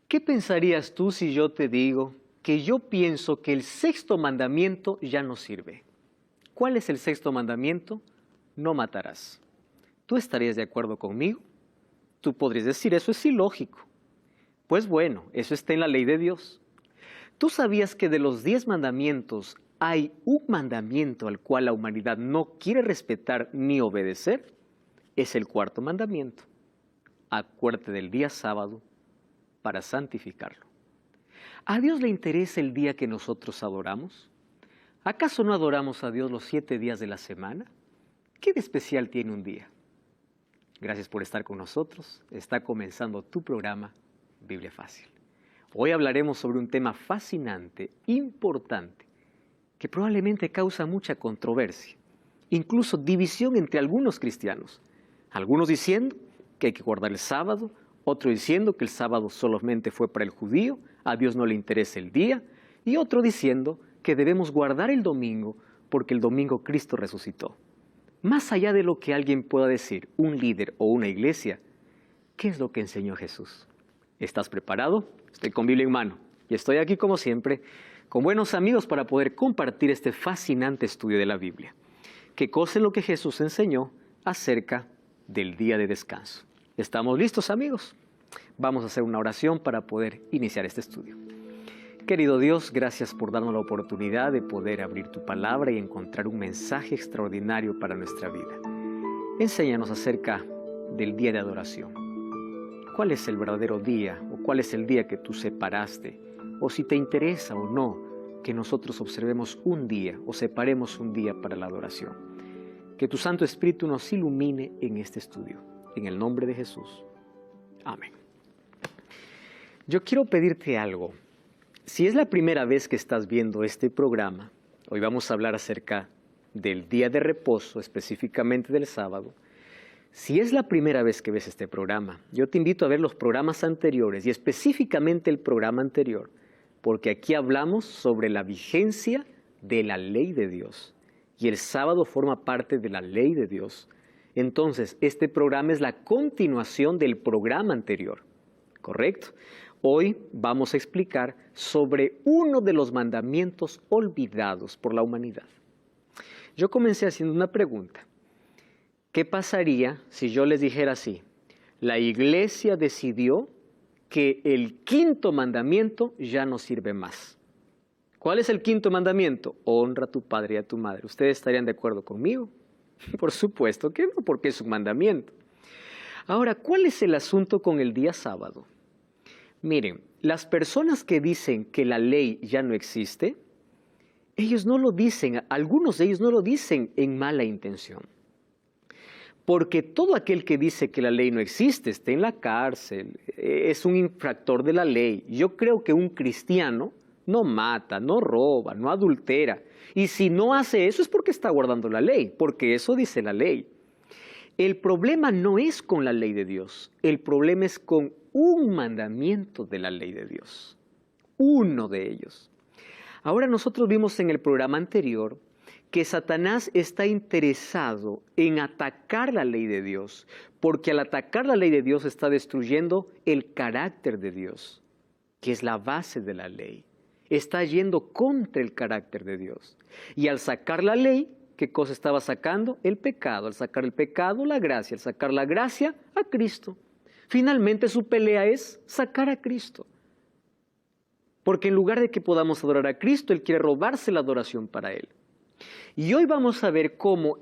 ¿Qué pensarías tú si yo te digo que yo pienso que el sexto mandamiento ya no sirve? ¿Cuál es el sexto mandamiento? No matarás. ¿Tú estarías de acuerdo conmigo? Tú podrías decir, eso es ilógico. Pues bueno, eso está en la ley de Dios. ¿Tú sabías que de los 10 mandamientos hay un mandamiento al cual la humanidad no quiere respetar ni obedecer? Es el cuarto mandamiento. Acuérdate del día sábado para santificarlo. ¿A Dios le interesa el día que nosotros adoramos? ¿Acaso no adoramos a Dios los 7 días de la semana? ¿Qué de especial tiene un día? Gracias por estar con nosotros. Está comenzando tu programa Biblia Fácil. Hoy hablaremos sobre un tema fascinante, importante, que probablemente causa mucha controversia, incluso división entre algunos cristianos. Algunos diciendo que hay que guardar el sábado, otro diciendo que el sábado solamente fue para el judío, a Dios no le interesa el día, y otro diciendo que debemos guardar el domingo porque el domingo Cristo resucitó. Más allá de lo que alguien pueda decir, un líder o una iglesia, ¿qué es lo que enseñó Jesús? ¿Estás preparado? Estoy con Biblia en mano y estoy aquí como siempre con buenos amigos para poder compartir este fascinante estudio de la Biblia. ¿Qué cosa es lo que Jesús enseñó acerca del día de descanso? ¿Estamos listos, amigos? Vamos a hacer una oración para poder iniciar este estudio. Querido Dios, gracias por darnos la oportunidad de poder abrir tu palabra y encontrar un mensaje extraordinario para nuestra vida. Enséñanos acerca del día de adoración. ¿Cuál es el verdadero día o cuál es el día que tú separaste? O si te interesa o no que nosotros observemos un día o separemos un día para la adoración. Que tu Santo Espíritu nos ilumine en este estudio. En el nombre de Jesús. Amén. Yo quiero pedirte algo. Si es la primera vez que estás viendo este programa, hoy vamos a hablar acerca del día de reposo, específicamente del sábado. Si es la primera vez que ves este programa, yo te invito a ver los programas anteriores y específicamente el programa anterior, porque aquí hablamos sobre la vigencia de la ley de Dios. Y el sábado forma parte de la ley de Dios. Entonces, este programa es la continuación del programa anterior, ¿correcto? Hoy vamos a explicar sobre uno de los mandamientos olvidados por la humanidad. Yo comencé haciendo una pregunta. ¿Qué pasaría si yo les dijera así? La iglesia decidió que el quinto mandamiento ya no sirve más. ¿Cuál es el quinto mandamiento? Honra a tu padre y a tu madre. ¿Ustedes estarían de acuerdo conmigo? Por supuesto que no, porque es un mandamiento. Ahora, ¿cuál es el asunto con el día sábado? Miren, las personas que dicen que la ley ya no existe, ellos no lo dicen, algunos de ellos no lo dicen en mala intención. Porque todo aquel que dice que la ley no existe está en la cárcel, es un infractor de la ley. Yo creo que un cristiano no mata, no roba, no adultera. Y si no hace eso es porque está guardando la ley, porque eso dice la ley. El problema no es con la ley de Dios, el problema es con un mandamiento de la ley de Dios. Uno de ellos. Ahora nosotros vimos en el programa anterior que Satanás está interesado en atacar la ley de Dios, porque al atacar la ley de Dios está destruyendo el carácter de Dios, que es la base de la ley. Está yendo contra el carácter de Dios. Y al sacar la ley, ¿qué cosa estaba sacando? El pecado. Al sacar el pecado, la gracia. Al sacar la gracia, a Cristo. Finalmente su pelea es sacar a Cristo. Porque en lugar de que podamos adorar a Cristo, Él quiere robarse la adoración para Él. Y hoy vamos a ver cómo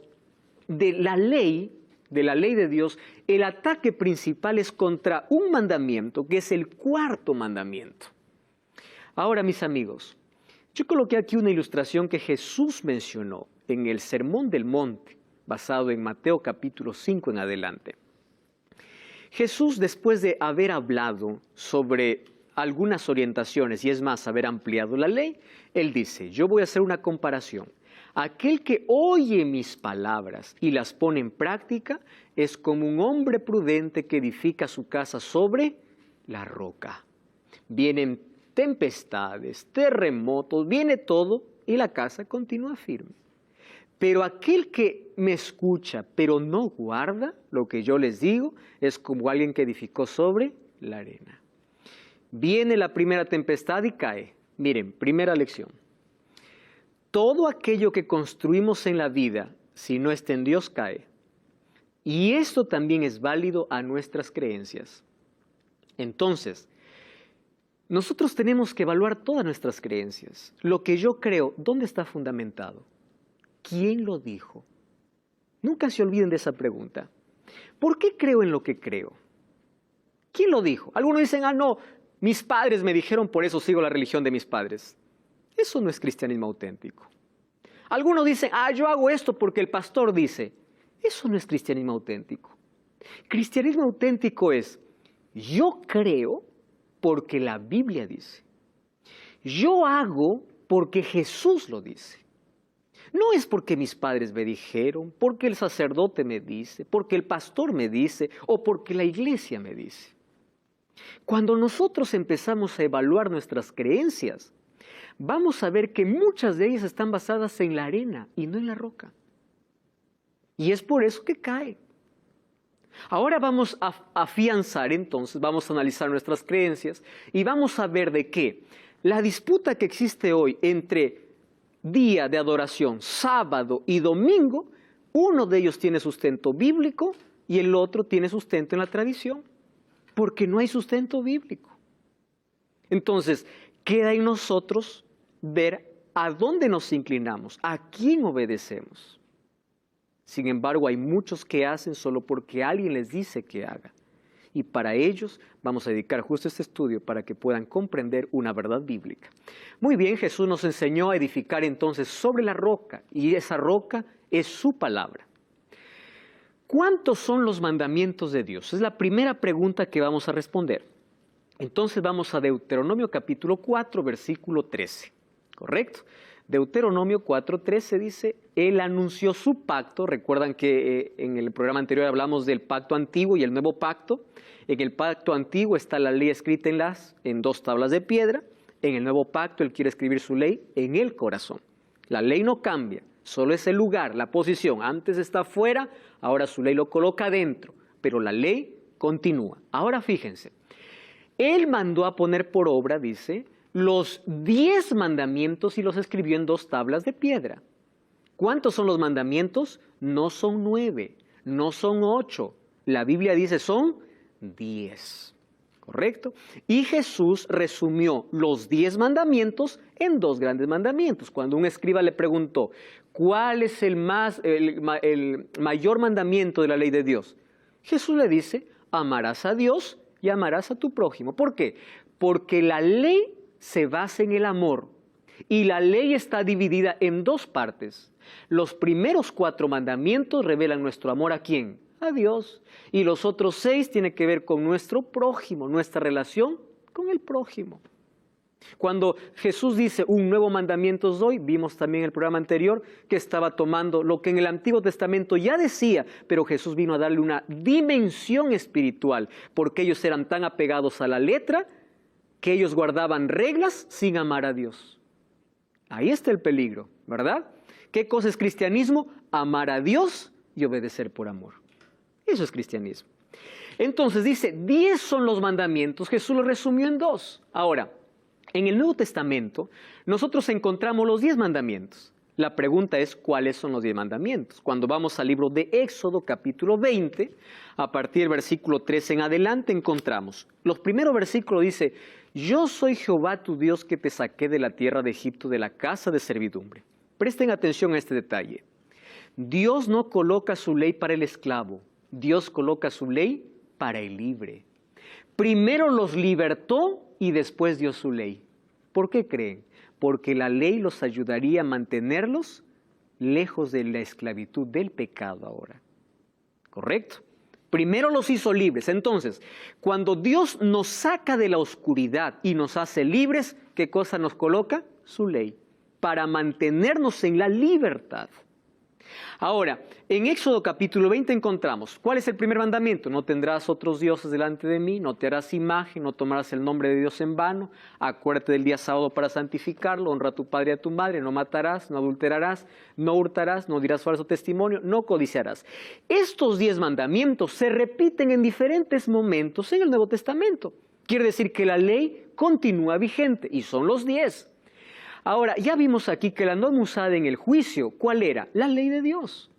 de la ley de Dios, el ataque principal es contra un mandamiento, que es el cuarto mandamiento. Ahora, mis amigos, yo coloqué aquí una ilustración que Jesús mencionó en el Sermón del Monte, basado en Mateo capítulo 5 en adelante. Jesús, después de haber hablado sobre algunas orientaciones, y es más, haber ampliado la ley, Él dice, yo voy a hacer una comparación. Aquel que oye mis palabras y las pone en práctica es como un hombre prudente que edifica su casa sobre la roca. Vienen tempestades, terremotos, viene todo y la casa continúa firme. Pero aquel que me escucha, pero no guarda lo que yo les digo, es como alguien que edificó sobre la arena. Viene la primera tempestad y cae. Miren, primera lección. Todo aquello que construimos en la vida, si no está en Dios, cae. Y esto también es válido a nuestras creencias. Entonces, nosotros tenemos que evaluar todas nuestras creencias. Lo que yo creo, ¿dónde está fundamentado? ¿Quién lo dijo? Nunca se olviden de esa pregunta. ¿Por qué creo en lo que creo? ¿Quién lo dijo? Algunos dicen, no, mis padres me dijeron, por eso sigo la religión de mis padres. Eso no es cristianismo auténtico. Algunos dicen, yo hago esto porque el pastor dice. Eso no es cristianismo auténtico. Cristianismo auténtico es, yo creo porque la Biblia dice. Yo hago porque Jesús lo dice. No es porque mis padres me dijeron, porque el sacerdote me dice, porque el pastor me dice o porque la iglesia me dice. Cuando nosotros empezamos a evaluar nuestras creencias, vamos a ver que muchas de ellas están basadas en la arena y no en la roca. Y es por eso que cae. Ahora vamos a afianzar entonces, vamos a analizar nuestras creencias y vamos a ver de qué la disputa que existe hoy entre día de adoración, sábado y domingo, uno de ellos tiene sustento bíblico y el otro tiene sustento en la tradición, porque no hay sustento bíblico. Entonces, queda en nosotros ver a dónde nos inclinamos, a quién obedecemos. Sin embargo, hay muchos que hacen solo porque alguien les dice que haga. Y para ellos vamos a dedicar justo este estudio para que puedan comprender una verdad bíblica. Muy bien, Jesús nos enseñó a edificar entonces sobre la roca, y esa roca es su palabra. ¿Cuántos son los mandamientos de Dios? Es la primera pregunta que vamos a responder. Entonces vamos a Deuteronomio capítulo 4, versículo 13, ¿correcto? Deuteronomio 4:13 dice, Él anunció su pacto. Recuerdan que en el programa anterior hablamos del pacto antiguo y el nuevo pacto. En el pacto antiguo está la ley escrita en 2 tablas de piedra. En el nuevo pacto Él quiere escribir su ley en el corazón. La ley no cambia, solo es el lugar, la posición. Antes está afuera, ahora su ley lo coloca adentro, pero la ley continúa. Ahora fíjense, Él mandó a poner por obra, dice, los 10 mandamientos y los escribió en 2 tablas de piedra. ¿Cuántos son los mandamientos? No son 9, no son 8. La Biblia dice son 10, ¿correcto? Y Jesús resumió los 10 mandamientos en 2 grandes mandamientos. Cuando un escriba le preguntó, ¿cuál es el mayor mandamiento de la ley de Dios? Jesús le dice, amarás a Dios y amarás a tu prójimo. ¿Por qué? Porque la ley se basa en el amor y la ley está dividida en 2 partes. Los primeros 4 mandamientos revelan nuestro amor ¿a quién? A Dios. Y los otros 6 tienen que ver con nuestro prójimo, nuestra relación con el prójimo. Cuando Jesús dice un nuevo mandamiento os doy, vimos también en el programa anterior que estaba tomando lo que en el Antiguo Testamento ya decía, pero Jesús vino a darle una dimensión espiritual, porque ellos eran tan apegados a la letra que ellos guardaban reglas sin amar a Dios. Ahí está el peligro, ¿verdad? ¿Qué cosa es cristianismo? Amar a Dios y obedecer por amor. Eso es cristianismo. Entonces dice, 10 son los mandamientos, Jesús los resumió en 2. Ahora, en el Nuevo Testamento, nosotros encontramos los 10 mandamientos. La pregunta es, ¿cuáles son los 10 mandamientos? Cuando vamos al libro de Éxodo, capítulo 20, a partir del versículo 13 en adelante, encontramos. Los primeros versículos dice, yo soy Jehová tu Dios que te saqué de la tierra de Egipto, de la casa de servidumbre. Presten atención a este detalle. Dios no coloca su ley para el esclavo, Dios coloca su ley para el libre. Primero los libertó y después dio su ley. ¿Por qué creen? Porque la ley los ayudaría a mantenerlos lejos de la esclavitud del pecado ahora. ¿Correcto? Primero los hizo libres. Entonces, cuando Dios nos saca de la oscuridad y nos hace libres, ¿qué cosa nos coloca? Su ley. para mantenernos en la libertad. Ahora, en Éxodo capítulo 20 encontramos, ¿cuál es el primer mandamiento? No tendrás otros dioses delante de mí, no te harás imagen, no tomarás el nombre de Dios en vano, acuérdate del día sábado para santificarlo, honra a tu padre y a tu madre, no matarás, no adulterarás, no hurtarás, no dirás falso testimonio, no codiciarás. Estos 10 mandamientos se repiten en diferentes momentos en el Nuevo Testamento. Quiere decir que la ley continúa vigente y son los 10. Ahora, ya vimos aquí que la norma usada en el juicio, ¿cuál era? La ley de Dios.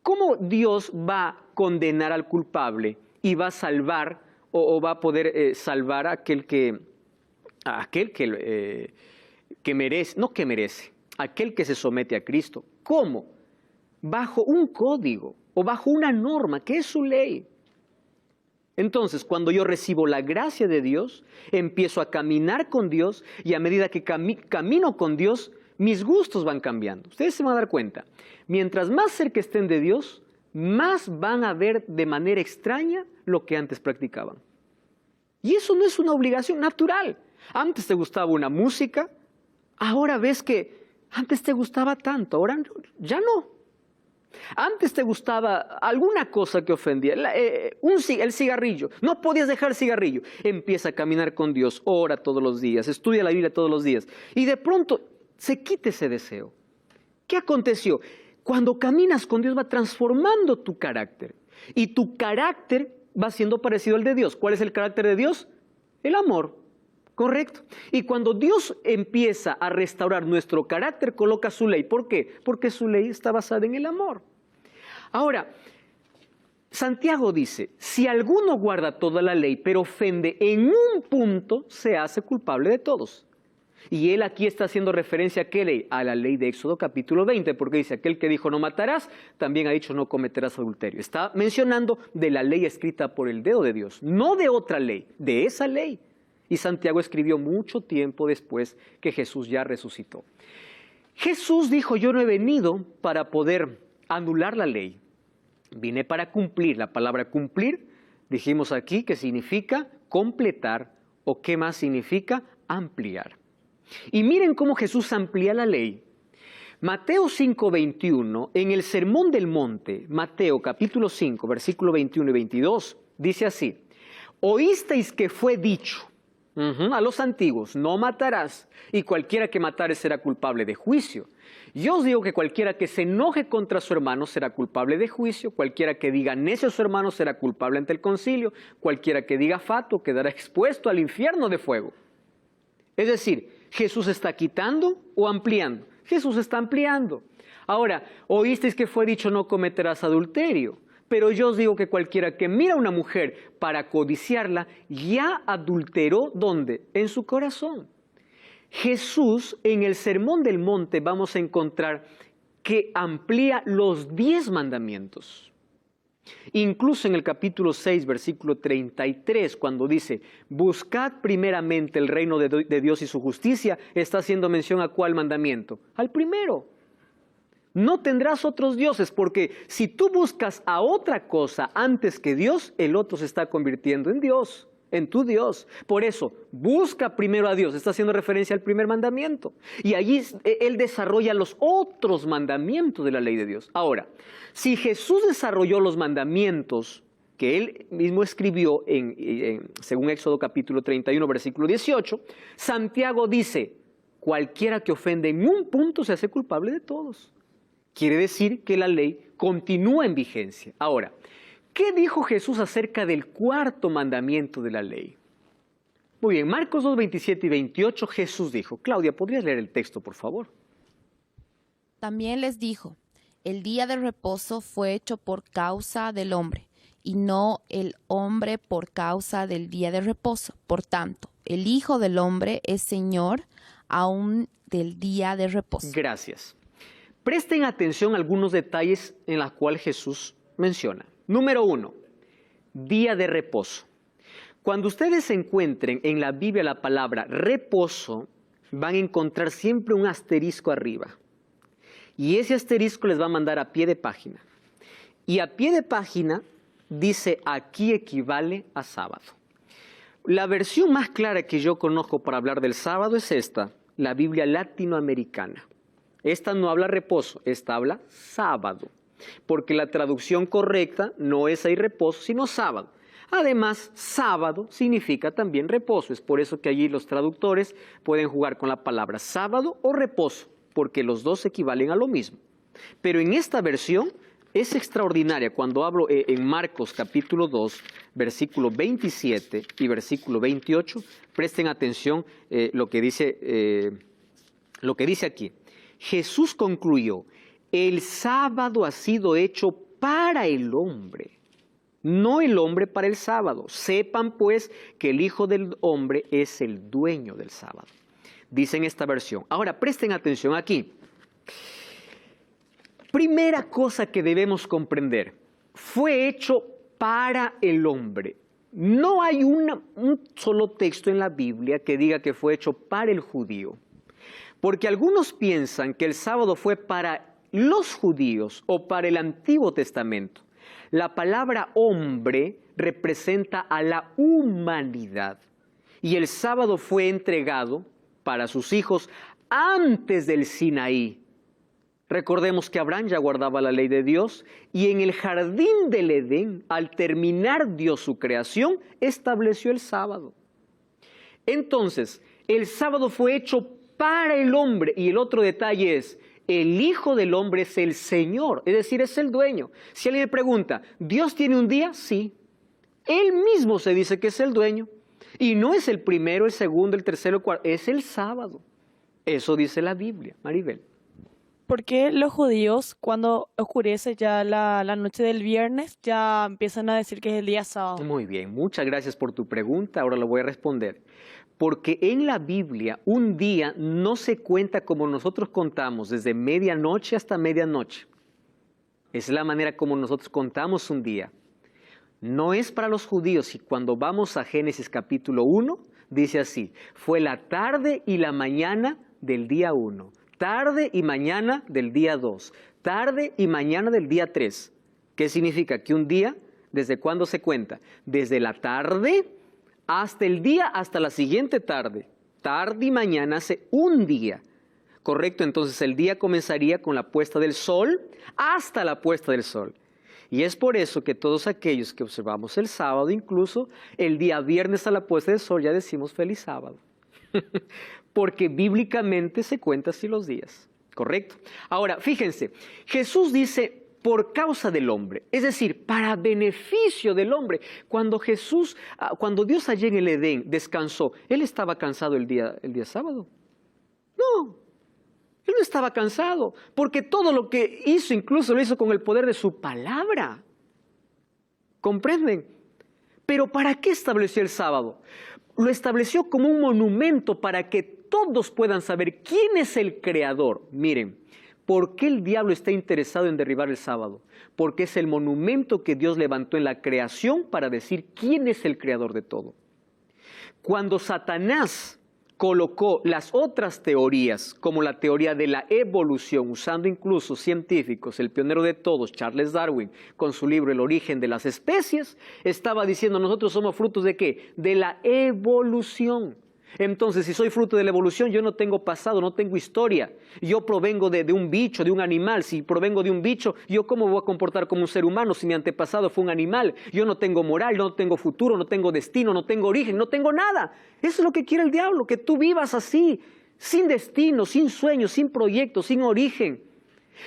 ¿Cómo Dios va a condenar al culpable y va a salvar o va a poder salvar a aquel que merece, no que merece, aquel que se somete a Cristo? ¿Cómo? Bajo un código o bajo una norma que es su ley. Entonces, cuando yo recibo la gracia de Dios, empiezo a caminar con Dios y a medida que camino con Dios, mis gustos van cambiando. Ustedes se van a dar cuenta, mientras más cerca estén de Dios, más van a ver de manera extraña lo que antes practicaban. Y eso no es una obligación natural. Antes te gustaba una música, ahora ves que antes te gustaba tanto, ahora ya no. Antes te gustaba alguna cosa que ofendía, el cigarrillo, no podías dejar el cigarrillo. Empieza a caminar con Dios, ora todos los días, estudia la Biblia todos los días y de pronto se quita ese deseo. ¿Qué aconteció? Cuando caminas con Dios va transformando tu carácter y tu carácter va siendo parecido al de Dios. ¿Cuál es el carácter de Dios? El amor. Correcto. Y cuando Dios empieza a restaurar nuestro carácter, coloca su ley. ¿Por qué? Porque su ley está basada en el amor. Ahora, Santiago dice, si alguno guarda toda la ley, pero ofende en un punto, se hace culpable de todos. Y él aquí está haciendo referencia a qué ley, a la ley de Éxodo capítulo 20, porque dice, aquel que dijo no matarás, también ha dicho no cometerás adulterio. Está mencionando de la ley escrita por el dedo de Dios, no de otra ley, de esa ley. Y Santiago escribió mucho tiempo después que Jesús ya resucitó. Jesús dijo, yo no he venido para poder anular la ley. Vine para cumplir. La palabra cumplir, dijimos aquí que significa completar o qué más significa ampliar. Y miren cómo Jesús amplía la ley. Mateo 5:21, en el Sermón del Monte, Mateo capítulo 5, versículo 21 y 22, dice así, oísteis que fue dicho, a los antiguos, no matarás, y cualquiera que matare será culpable de juicio. Yo os digo que cualquiera que se enoje contra su hermano será culpable de juicio, cualquiera que diga necio a su hermano será culpable ante el concilio, cualquiera que diga fatuo quedará expuesto al infierno de fuego. Es decir, ¿Jesús está quitando o ampliando? Jesús está ampliando. Ahora, oísteis que fue dicho no cometerás adulterio. Pero yo os digo que cualquiera que mira a una mujer para codiciarla, ya adulteró, ¿dónde? En su corazón. Jesús, en el Sermón del Monte, vamos a encontrar que amplía los 10 mandamientos. Incluso en el capítulo 6, versículo 33, cuando dice, buscad primeramente el reino de Dios y su justicia, está haciendo mención a ¿cuál mandamiento? Al primero. No tendrás otros dioses, porque si tú buscas a otra cosa antes que Dios, el otro se está convirtiendo en Dios, en tu Dios. Por eso, busca primero a Dios. Está haciendo referencia al primer mandamiento. Y allí Él desarrolla los otros mandamientos de la ley de Dios. Ahora, si Jesús desarrolló los mandamientos que Él mismo escribió según Éxodo capítulo 31, versículo 18, Santiago dice, cualquiera que ofende en un punto se hace culpable de todos. Quiere decir que la ley continúa en vigencia. Ahora, ¿qué dijo Jesús acerca del cuarto mandamiento de la ley? Muy bien, Marcos 2, 27 y 28, Jesús dijo. Claudia, ¿podrías leer el texto, por favor? También les dijo, el día de reposo fue hecho por causa del hombre, y no el hombre por causa del día de reposo. Por tanto, el Hijo del Hombre es Señor aún del día de reposo. Gracias. Presten atención a algunos detalles en los cuales Jesús menciona. Número 1, día de reposo. Cuando ustedes encuentren en la Biblia la palabra reposo, van a encontrar siempre un asterisco arriba. Y ese asterisco les va a mandar a pie de página. Y a pie de página dice, aquí equivale a sábado. La versión más clara que yo conozco para hablar del sábado es esta. la Biblia latinoamericana. Esta no habla reposo, esta habla sábado, porque la traducción correcta no es ahí reposo, sino sábado. Además, sábado significa también reposo, es por eso que allí los traductores pueden jugar con la palabra sábado o reposo, porque los dos equivalen a lo mismo. Pero en esta versión es extraordinaria. Cuando hablo en Marcos capítulo 2, versículo 27 y versículo 28, presten atención lo que dice aquí. Jesús concluyó, el sábado ha sido hecho para el hombre, no el hombre para el sábado. Sepan pues que el Hijo del Hombre es el dueño del sábado. Dice en esta versión. Ahora presten atención aquí. Primera cosa que debemos comprender, fue hecho para el hombre. No hay un solo texto en la Biblia que diga que fue hecho para el judío. Porque algunos piensan que el sábado fue para los judíos o para el Antiguo Testamento. La palabra hombre representa a la humanidad. Y el sábado fue entregado para sus hijos antes del Sinaí. Recordemos que Abraham ya guardaba la ley de Dios y en el jardín del Edén, al terminar Dios su creación, estableció el sábado. Entonces, el sábado fue hecho para el hombre y el otro detalle es, el Hijo del Hombre es el Señor, es decir, es el dueño. Si alguien me pregunta, ¿Dios tiene un día? Sí. Él mismo se dice que es el dueño y no es el primero, el segundo, el tercero, el cuarto, es el sábado. Eso dice la Biblia, Maribel. ¿Por qué los judíos, cuando oscurece ya la noche del viernes, ya empiezan a decir que es el día sábado? Muy bien, muchas gracias por tu pregunta, ahora lo voy a responder. Porque en la Biblia un día no se cuenta como nosotros contamos, desde medianoche hasta medianoche. Es la manera como nosotros contamos un día. No es para los judíos y cuando vamos a Génesis capítulo 1, dice así, fue la tarde y la mañana del día 1. Tarde y mañana del día 2, tarde y mañana del día 3. ¿Qué significa? Que un día, ¿desde cuándo se cuenta? Desde la tarde hasta el día, hasta la siguiente tarde. Tarde y mañana hace un día. ¿Correcto? Entonces el día comenzaría con la puesta del sol hasta la puesta del sol. Y es por eso que todos aquellos que observamos el sábado, incluso el día viernes a la puesta del sol, ya decimos feliz sábado. Porque bíblicamente se cuenta así los días, ¿correcto? Ahora, fíjense, Jesús dice por causa del hombre, es decir, para beneficio del hombre. Cuando Dios allí en el Edén descansó, ¿Él estaba cansado el día sábado? No, Él no estaba cansado, porque todo lo que hizo, incluso lo hizo con el poder de su palabra. ¿Comprenden? Pero ¿para qué estableció el sábado? Lo estableció como un monumento para que todos puedan saber quién es el creador. Miren, ¿por qué el diablo está interesado en derribar el sábado? Porque es el monumento que Dios levantó en la creación para decir quién es el creador de todo. Cuando Satanás colocó las otras teorías, como la teoría de la evolución, usando incluso científicos, el pionero de todos, Charles Darwin, con su libro El origen de las especies, estaba diciendo, nosotros somos frutos ¿de qué? De la evolución. Entonces, si soy fruto de la evolución, yo no tengo pasado, no tengo historia. Yo provengo de un bicho, de un animal. Si provengo de un bicho, ¿yo cómo voy a comportar como un ser humano si mi antepasado fue un animal? Yo no tengo moral, no tengo futuro, no tengo destino, no tengo origen, no tengo nada. Eso es lo que quiere el diablo, que tú vivas así, sin destino, sin sueño, sin proyecto, sin origen.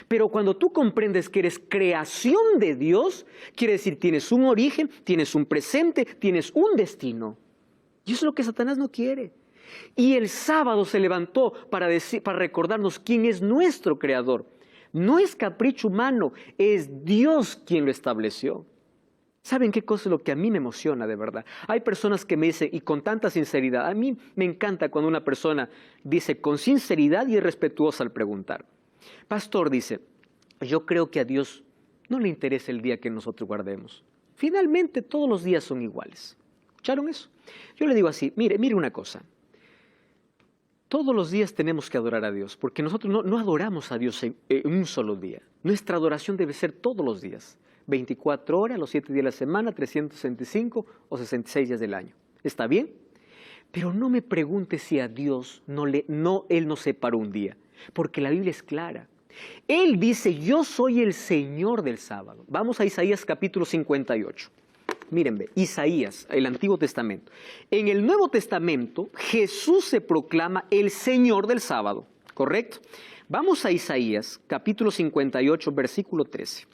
Pero cuando tú comprendes que eres creación de Dios, quiere decir tienes un origen, tienes un presente, tienes un destino. Y eso es lo que Satanás no quiere. Y el sábado se levantó para recordarnos quién es nuestro creador. No es capricho humano, es Dios quien lo estableció. ¿Saben qué cosa es lo que a mí me emociona de verdad? Hay personas que me dicen, y con tanta sinceridad, a mí me encanta cuando una persona dice con sinceridad y es respetuosa al preguntar. Pastor, dice, yo creo que a Dios no le interesa el día que nosotros guardemos. Finalmente todos los días son iguales. ¿Escucharon eso? Yo le digo así, mire una cosa. Todos los días tenemos que adorar a Dios, porque nosotros no adoramos a Dios en un solo día. Nuestra adoración debe ser todos los días. 24 horas, los 7 días de la semana, 365 o 66 días del año. ¿Está bien? Pero no me pregunte si a Dios Él nos separó un día, porque la Biblia es clara. Él dice, yo soy el Señor del sábado. Vamos a Isaías capítulo 58. Mírenme, Isaías, el Antiguo Testamento. En el Nuevo Testamento, Jesús se proclama el Señor del sábado, ¿correcto? Vamos a Isaías capítulo 58, versículo 13.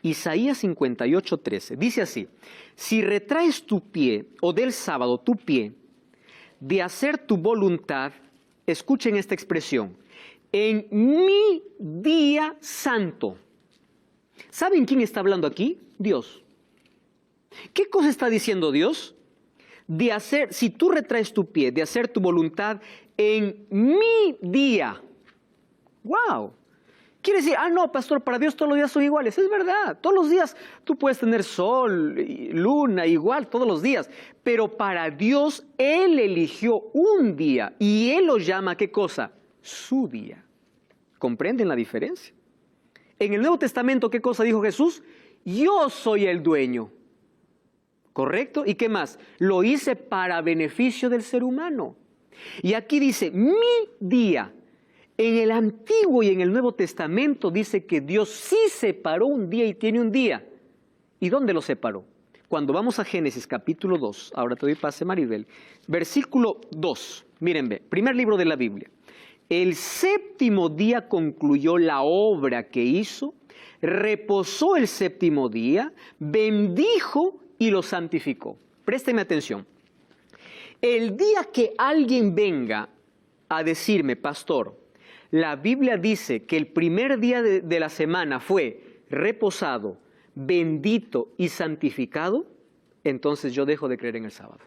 Isaías 58, 13. Dice así, si retraes tu pie, o del sábado tu pie, de hacer tu voluntad, escuchen esta expresión, en mi día santo. ¿Saben quién está hablando aquí? Dios. ¿Qué cosa está diciendo Dios? De hacer, si tú retraes tu pie, de hacer tu voluntad en mi día. ¡Wow! Quiere decir, no, pastor, para Dios todos los días son iguales. Es verdad, todos los días tú puedes tener sol, luna, igual, todos los días. Pero para Dios, Él eligió un día y Él lo llama, ¿qué cosa? Su día. ¿Comprenden la diferencia? En el Nuevo Testamento, ¿qué cosa dijo Jesús? Yo soy el dueño. ¿Correcto? ¿Y qué más? Lo hice para beneficio del ser humano. Y aquí dice, mi día. En el Antiguo y en el Nuevo Testamento dice que Dios sí separó un día y tiene un día. ¿Y dónde lo separó? Cuando vamos a Génesis capítulo 2, ahora te doy pase Maribel, versículo 2, mírenme, primer libro de la Biblia. El séptimo día concluyó la obra que hizo, reposó el séptimo día, bendijo y lo santificó. Présteme atención. El día que alguien venga a decirme, pastor, la Biblia dice que el primer día de la semana fue reposado, bendito y santificado, entonces yo dejo de creer en el sábado.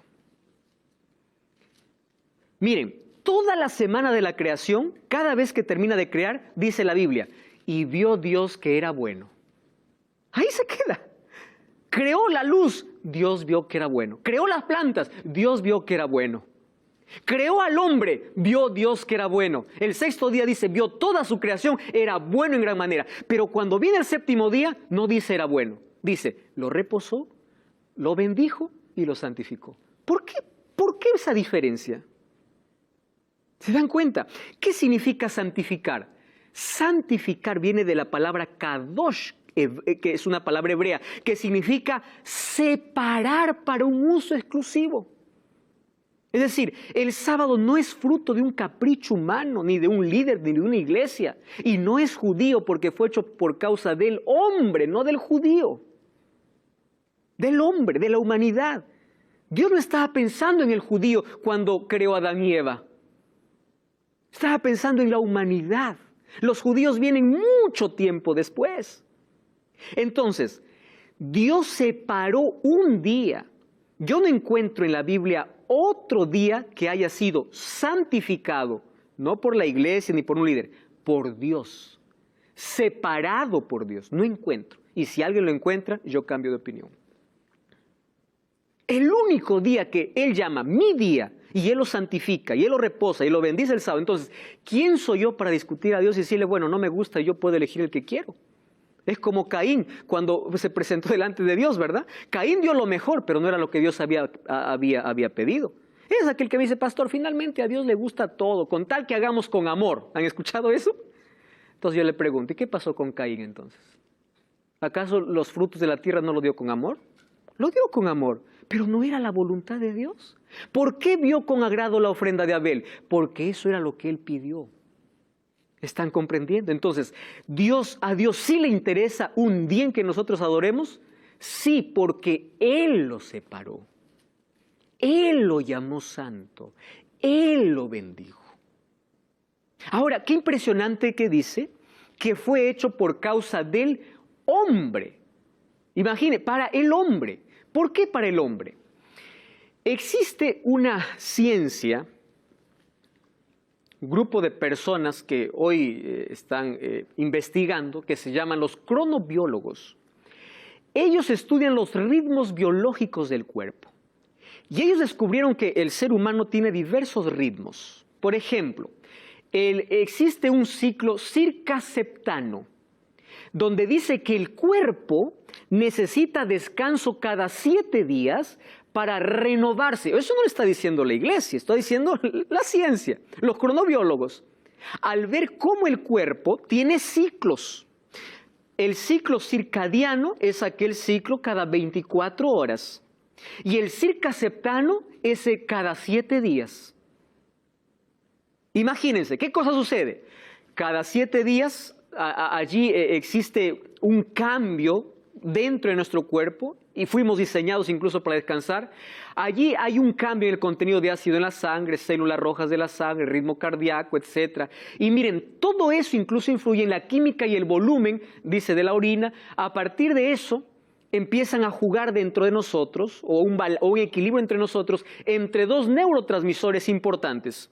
Miren, toda la semana de la creación, cada vez que termina de crear, dice la Biblia, y vio Dios que era bueno. Ahí se queda. Creó la luz, Dios vio que era bueno. Creó las plantas, Dios vio que era bueno. Creó al hombre, vio Dios que era bueno. El sexto día dice, vio toda su creación, era bueno en gran manera. Pero cuando viene el séptimo día, no dice era bueno. Dice, lo reposó, lo bendijo y lo santificó. ¿Por qué esa diferencia? ¿Se dan cuenta? ¿Qué significa santificar? Santificar viene de la palabra kadosh, que es una palabra hebrea, que significa separar para un uso exclusivo. Es decir, el sábado no es fruto de un capricho humano, ni de un líder, ni de una iglesia. Y no es judío porque fue hecho por causa del hombre, no del judío. Del hombre, de la humanidad. Dios no estaba pensando en el judío cuando creó a Adán y Eva. Estaba pensando en la humanidad. Los judíos vienen mucho tiempo después. Entonces, Dios separó un día. Yo no encuentro en la Biblia otro día que haya sido santificado, no por la iglesia ni por un líder, por Dios. Separado por Dios. No encuentro. Y si alguien lo encuentra, yo cambio de opinión. El único día que Él llama mi día, y Él lo santifica, y Él lo reposa, y lo bendice el sábado. Entonces, ¿quién soy yo para discutir a Dios y decirle, bueno, no me gusta, yo puedo elegir el que quiero? Es como Caín cuando se presentó delante de Dios, ¿verdad? Caín dio lo mejor, pero no era lo que Dios había pedido. Es aquel que me dice, pastor, finalmente a Dios le gusta todo, con tal que hagamos con amor. ¿Han escuchado eso? Entonces yo le pregunto, ¿y qué pasó con Caín entonces? ¿Acaso los frutos de la tierra no lo dio con amor? Lo dio con amor, pero no era la voluntad de Dios. ¿Por qué vio con agrado la ofrenda de Abel? Porque eso era lo que él pidió. ¿Están comprendiendo? Entonces, ¿a Dios sí le interesa un día en que nosotros adoremos? Sí, porque Él lo separó. Él lo llamó santo. Él lo bendijo. Ahora, qué impresionante que dice que fue hecho por causa del hombre. Imagine, para el hombre. ¿Por qué para el hombre? Existe una ciencia, un grupo de personas que hoy están investigando, que se llaman los cronobiólogos. Ellos estudian los ritmos biológicos del cuerpo. Y ellos descubrieron que el ser humano tiene diversos ritmos. Por ejemplo, existe un ciclo circaseptano, donde dice que el cuerpo necesita descanso cada 7 días para renovarse. Eso no lo está diciendo la iglesia, está diciendo la ciencia, los cronobiólogos. Al ver cómo el cuerpo tiene ciclos. El ciclo circadiano es aquel ciclo cada 24 horas. Y el circaseptano es cada 7 días. Imagínense, ¿qué cosa sucede? Cada 7 días allí existe un cambio dentro de nuestro cuerpo y fuimos diseñados incluso para descansar. Allí hay un cambio en el contenido de ácido en la sangre, células rojas de la sangre, ritmo cardíaco, etc. Y miren, todo eso incluso influye en la química y el volumen, dice, de la orina. A partir de eso empiezan a jugar dentro de nosotros, o un equilibrio entre nosotros, entre dos neurotransmisores importantes.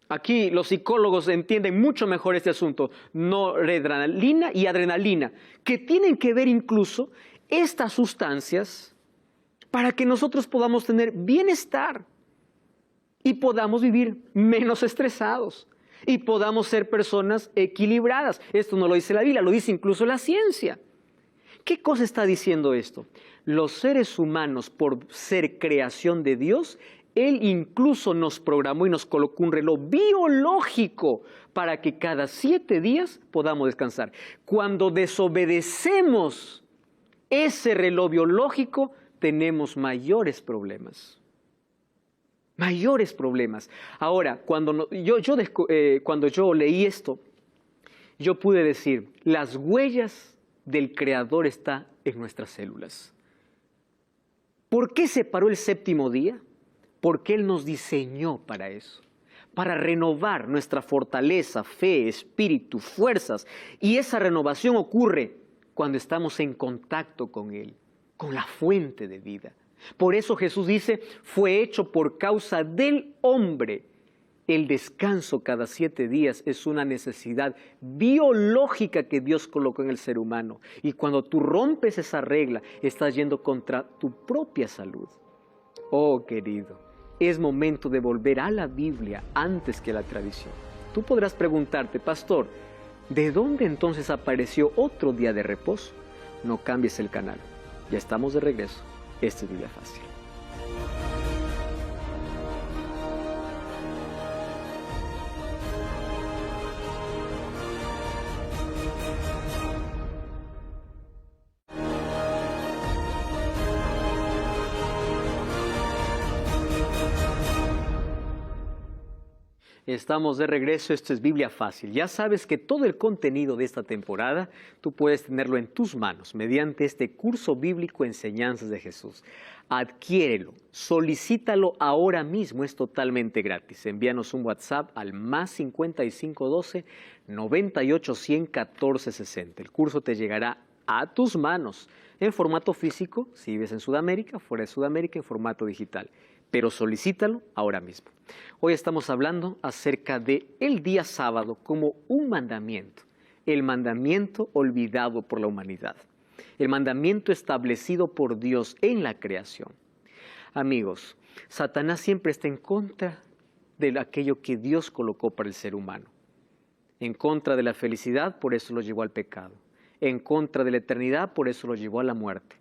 Aquí los psicólogos entienden mucho mejor este asunto, noradrenalina y adrenalina, que tienen que ver incluso estas sustancias para que nosotros podamos tener bienestar y podamos vivir menos estresados y podamos ser personas equilibradas. Esto no lo dice la Biblia, lo dice incluso la ciencia. ¿Qué cosa está diciendo esto? Los seres humanos, por ser creación de Dios, Él incluso nos programó y nos colocó un reloj biológico para que cada 7 días podamos descansar. Cuando desobedecemos ese reloj biológico, tenemos mayores problemas. Mayores problemas. Ahora, cuando yo leí esto, yo pude decir, las huellas del Creador están en nuestras células. ¿Por qué separó el séptimo día? Porque Él nos diseñó para eso, para renovar nuestra fortaleza, fe, espíritu, fuerzas. Y esa renovación ocurre cuando estamos en contacto con Él, con la fuente de vida. Por eso Jesús dice, fue hecho por causa del hombre. El descanso cada 7 días es una necesidad biológica que Dios colocó en el ser humano. Y cuando tú rompes esa regla, estás yendo contra tu propia salud. Oh, querido, es momento de volver a la Biblia antes que a la tradición. Tú podrás preguntarte, pastor, ¿de dónde entonces apareció otro día de reposo? No cambies el canal. Ya estamos de regreso. Esta es Biblia Fácil. Estamos de regreso, esto es Biblia Fácil. Ya sabes que todo el contenido de esta temporada tú puedes tenerlo en tus manos mediante este curso bíblico Enseñanzas de Jesús. Adquiérelo, solicítalo ahora mismo, es totalmente gratis. Envíanos un WhatsApp al +5512 98 100 14 60. El curso te llegará a tus manos en formato físico, si vives en Sudamérica, fuera de Sudamérica, en formato digital. Pero solicítalo ahora mismo. Hoy estamos hablando acerca de el día sábado como un mandamiento, el mandamiento olvidado por la humanidad, el mandamiento establecido por Dios en la creación. Amigos, Satanás siempre está en contra de aquello que Dios colocó para el ser humano, en contra de la felicidad, por eso lo llevó al pecado, en contra de la eternidad, por eso lo llevó a la muerte.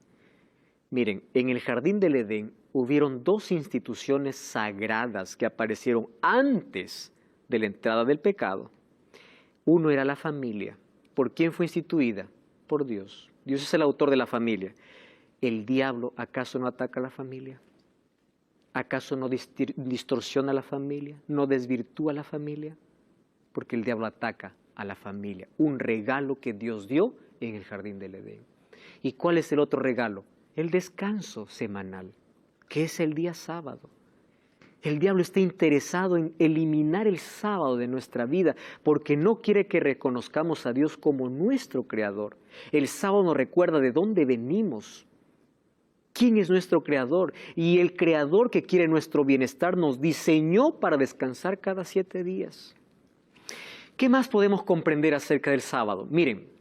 Miren, en el jardín del Edén hubieron 2 instituciones sagradas que aparecieron antes de la entrada del pecado. Uno era la familia. ¿Por quién fue instituida? Por Dios. Dios es el autor de la familia. ¿El diablo acaso no ataca a la familia? ¿Acaso no distorsiona a la familia? ¿No desvirtúa a la familia? Porque el diablo ataca a la familia. Un regalo que Dios dio en el jardín del Edén. ¿Y cuál es el otro regalo? El descanso semanal, que es el día sábado. El diablo está interesado en eliminar el sábado de nuestra vida porque no quiere que reconozcamos a Dios como nuestro creador. El sábado nos recuerda de dónde venimos, quién es nuestro creador. Y el creador que quiere nuestro bienestar nos diseñó para descansar cada 7 días. ¿Qué más podemos comprender acerca del sábado? Miren.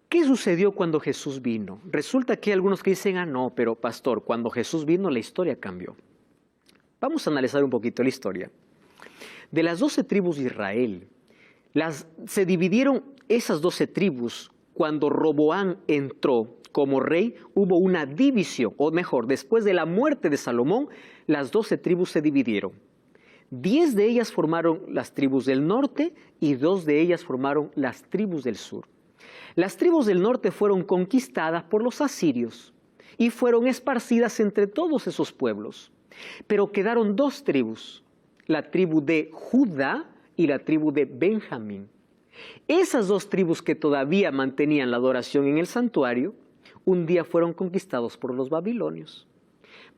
¿Qué sucedió cuando Jesús vino? Resulta que hay algunos que dicen, no, pero pastor, cuando Jesús vino la historia cambió. Vamos a analizar un poquito la historia. De las 12 tribus de Israel, se dividieron esas 12 tribus cuando Roboam entró como rey, hubo una división, o mejor, después de la muerte de Salomón, las 12 tribus se dividieron. 10 de ellas formaron las tribus del norte y 2 de ellas formaron las tribus del sur. Las tribus del norte fueron conquistadas por los asirios y fueron esparcidas entre todos esos pueblos. Pero quedaron 2 tribus, la tribu de Judá y la tribu de Benjamín. Esas 2 tribus que todavía mantenían la adoración en el santuario, un día fueron conquistados por los babilonios.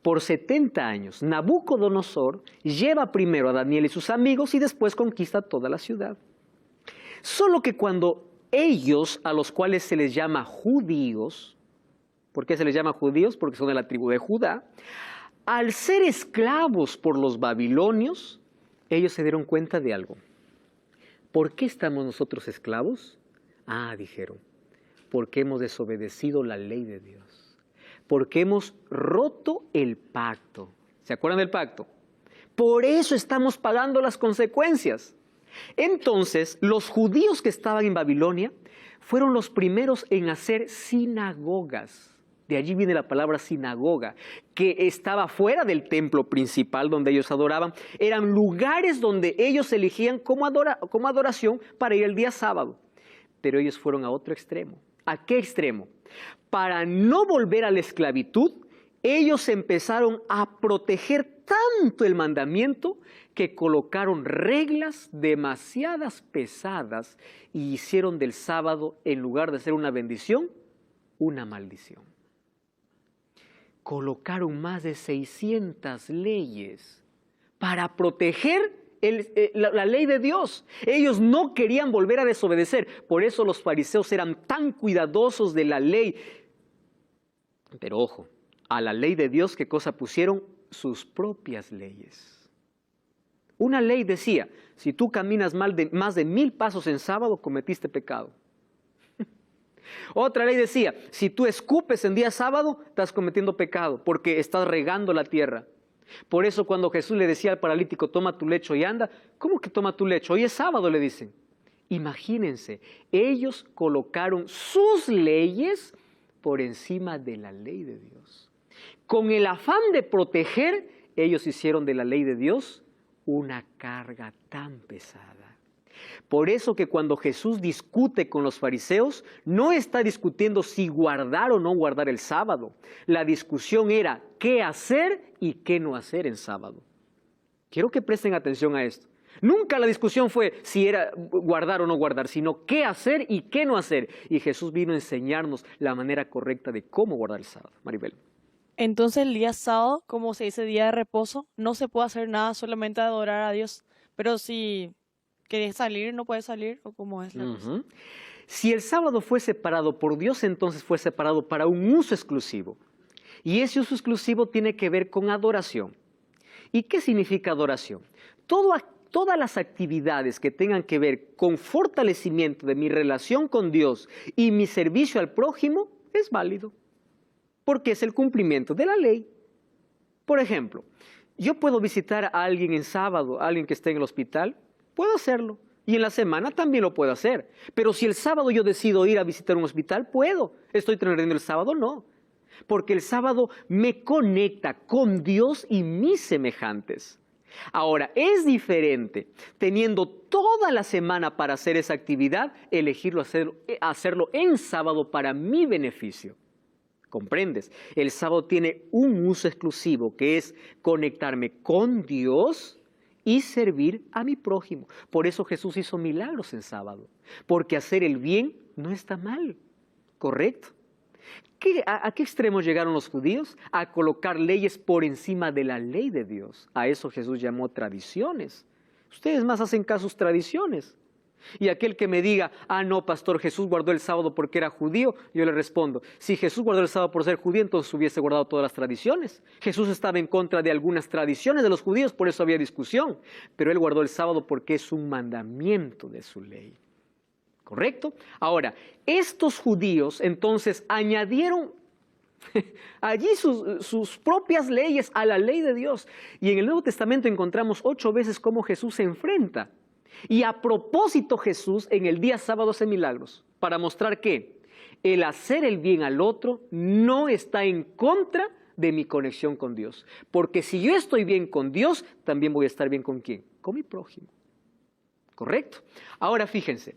Por 70 años, Nabucodonosor lleva primero a Daniel y sus amigos y después conquista toda la ciudad. Solo que cuando ellos, a los cuales se les llama judíos, ¿por qué se les llama judíos? Porque son de la tribu de Judá. Al ser esclavos por los babilonios, ellos se dieron cuenta de algo. ¿Por qué estamos nosotros esclavos? Dijeron, porque hemos desobedecido la ley de Dios. Porque hemos roto el pacto. ¿Se acuerdan del pacto? Por eso estamos pagando las consecuencias. Entonces, los judíos que estaban en Babilonia fueron los primeros en hacer sinagogas. De allí viene la palabra sinagoga, que estaba fuera del templo principal donde ellos adoraban. Eran lugares donde ellos elegían como adoración para ir el día sábado. Pero ellos fueron a otro extremo. ¿A qué extremo? Para no volver a la esclavitud, ellos empezaron a proteger tanto el mandamiento que colocaron reglas demasiadas pesadas y hicieron del sábado, en lugar de ser una bendición, una maldición. Colocaron más de 600 leyes para proteger la ley de Dios. Ellos no querían volver a desobedecer. Por eso los fariseos eran tan cuidadosos de la ley. Pero ojo, a la ley de Dios, ¿qué cosa pusieron? Sus propias leyes. Una ley decía, si tú caminas más de 1000 pasos en sábado, cometiste pecado. Otra ley decía, si tú escupes en día sábado, estás cometiendo pecado, porque estás regando la tierra. Por eso cuando Jesús le decía al paralítico, toma tu lecho y anda, ¿cómo que toma tu lecho? Hoy es sábado, le dicen. Imagínense, ellos colocaron sus leyes por encima de la ley de Dios. Con el afán de proteger, ellos hicieron de la ley de Dios una carga tan pesada. Por eso que cuando Jesús discute con los fariseos, no está discutiendo si guardar o no guardar el sábado. La discusión era qué hacer y qué no hacer en sábado. Quiero que presten atención a esto. Nunca la discusión fue si era guardar o no guardar, sino qué hacer y qué no hacer. Y Jesús vino a enseñarnos la manera correcta de cómo guardar el sábado. Maribel. Entonces el día sábado, como se dice día de reposo, no se puede hacer nada, solamente adorar a Dios. Pero si querés salir, no puedes salir, ¿o cómo es la cosa? Si el sábado fue separado por Dios, entonces fue separado para un uso exclusivo. Y ese uso exclusivo tiene que ver con adoración. ¿Y qué significa adoración? Todas las actividades que tengan que ver con fortalecimiento de mi relación con Dios y mi servicio al prójimo es válido, porque es el cumplimiento de la ley. Por ejemplo, yo puedo visitar a alguien en sábado, a alguien que esté en el hospital, puedo hacerlo. Y en la semana también lo puedo hacer. Pero si el sábado yo decido ir a visitar un hospital, puedo. ¿Estoy teniendo el sábado? No. Porque el sábado me conecta con Dios y mis semejantes. Ahora, es diferente, teniendo toda la semana para hacer esa actividad, elegirlo hacerlo en sábado para mi beneficio. ¿Comprendes? El sábado tiene un uso exclusivo, que es conectarme con Dios y servir a mi prójimo. Por eso Jesús hizo milagros en sábado, porque hacer el bien no está mal, ¿correcto? ¿A qué extremo llegaron los judíos? A colocar leyes por encima de la ley de Dios. A eso Jesús llamó tradiciones. Ustedes más hacen caso a sus tradiciones. Y aquel que me diga, no, pastor, Jesús guardó el sábado porque era judío, yo le respondo, si Jesús guardó el sábado por ser judío, entonces hubiese guardado todas las tradiciones. Jesús estaba en contra de algunas tradiciones de los judíos, por eso había discusión. Pero él guardó el sábado porque es un mandamiento de su ley. ¿Correcto? Ahora, estos judíos entonces añadieron allí sus propias leyes a la ley de Dios. Y en el Nuevo Testamento encontramos 8 veces cómo Jesús se enfrenta. Y a propósito Jesús en el día sábado hace milagros para mostrar que El hacer el bien al otro no está en contra de mi conexión con Dios. Porque si yo estoy bien con Dios, también voy a estar bien ¿con quién? Con mi prójimo. ¿Correcto? Ahora fíjense,